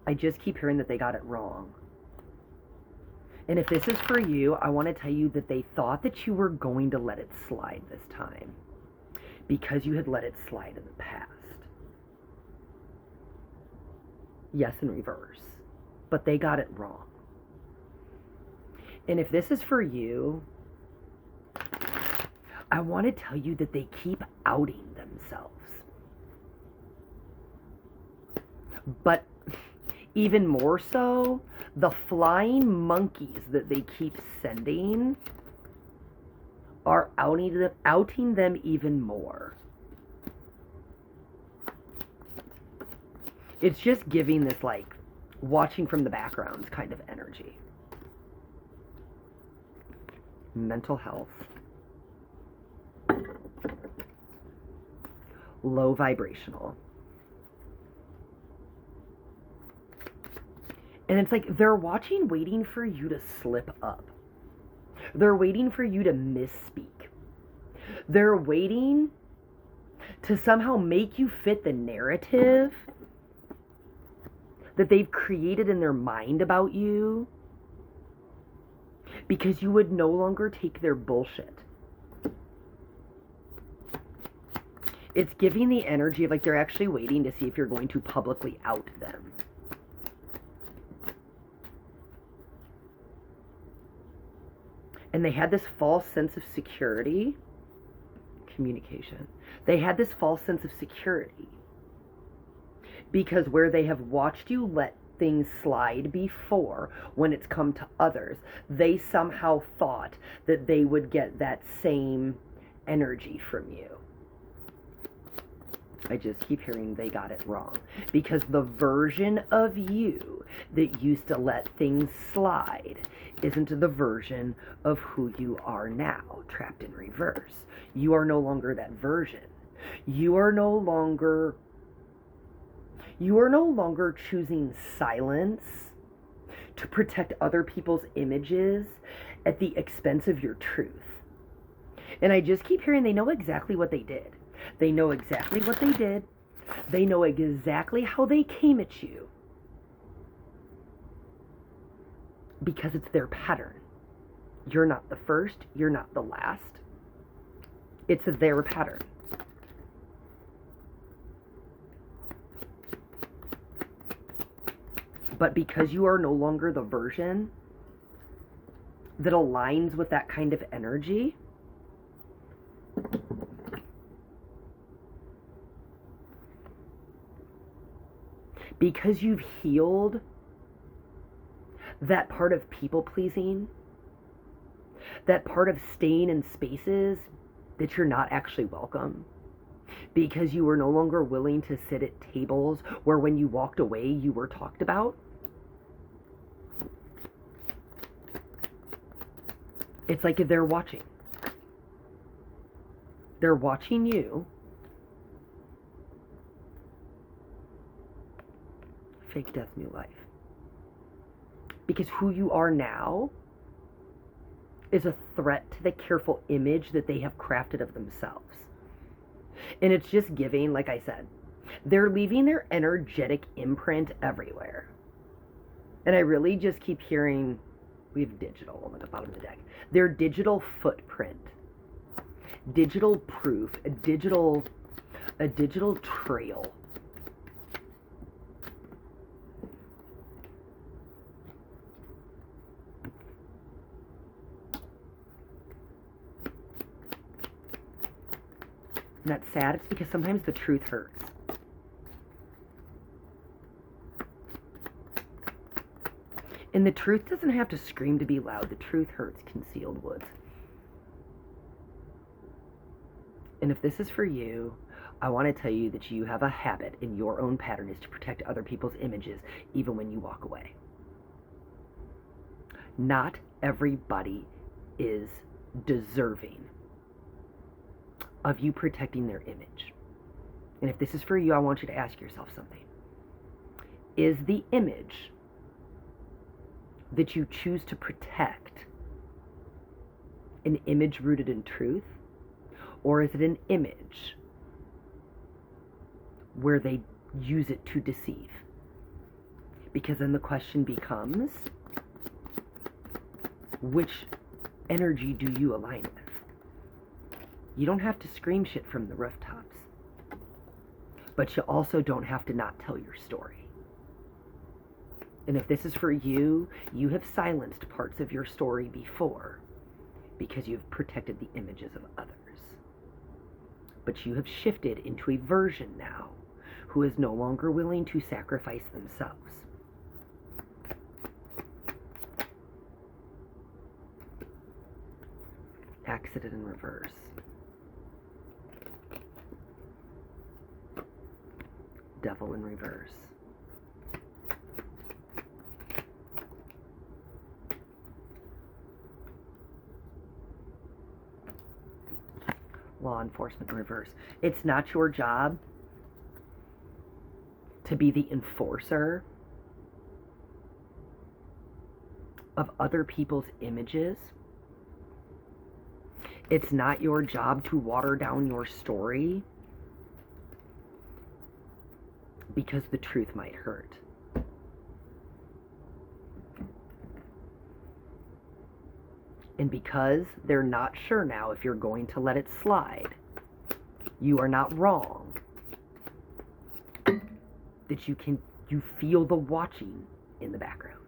I just keep hearing that they got it wrong. And if this is for you, I want to tell you that they thought that you were going to let it slide this time because you had let it slide in the past. Yes, in reverse. But they got it wrong. And if this is for you, I want to tell you that they keep outing themselves. But even more so, the flying monkeys that they keep sending are outing them even more. It's just giving this like watching from the backgrounds kind of energy. Mental health. Low vibrational. And it's like they're watching, waiting for you to slip up. They're waiting for you to misspeak. They're waiting to somehow make you fit the narrative that they've created in their mind about you, because you would no longer take their bullshit. It's giving the energy of like they're actually waiting to see if you're going to publicly out them. And they had this false sense of security. Communication. They had this false sense of security because where they have watched you let things slide before when it's come to others, they somehow thought that they would get that same energy from you. I just keep hearing they got it wrong, because the version of you that used to let things slide isn't the version of who you are now, trapped in reverse. You are no longer that version. You are no longer choosing silence to protect other people's images at the expense of your truth. And I just keep hearing they know exactly what they did. They know exactly what they did. They know exactly how they came at you. Because it's their pattern. You're not the first. You're not the last. It's their pattern. But because you are no longer the version that aligns with that kind of energy, because you've healed that part of people pleasing, that part of staying in spaces that you're not actually welcome, because you were no longer willing to sit at tables where when you walked away you were talked about, it's like they're watching. They're watching you fake death, new life. Because who you are now is a threat to the careful image that they have crafted of themselves. And it's just giving, like I said, they're leaving their energetic imprint everywhere. And I really just keep hearing, we have digital on the bottom of the deck. Their digital footprint, digital proof, a digital trail. And that's sad. It's because sometimes the truth hurts. And the truth doesn't have to scream to be loud. The truth hurts concealed woods. And if this is for you, I want to tell you that you have a habit in your own pattern is to protect other people's images, even when you walk away. Not everybody is deserving of you protecting their image. And if this is for you, I want you to ask yourself something. Is the image that you choose to protect an image rooted in truth? Or is it an image where they use it to deceive? Because then the question becomes, which energy do you align with? You don't have to scream shit from the rooftops, but you also don't have to not tell your story. And if this is for you, you have silenced parts of your story before because you've protected the images of others. But you have shifted into a version now who is no longer willing to sacrifice themselves. Accident in reverse. Devil in reverse. Law enforcement in reverse. It's not your job to be the enforcer of other people's images. It's not your job to water down your story because the truth might hurt. And because they're not sure now if you're going to let it slide, you are not wrong. That you feel the watching in the background.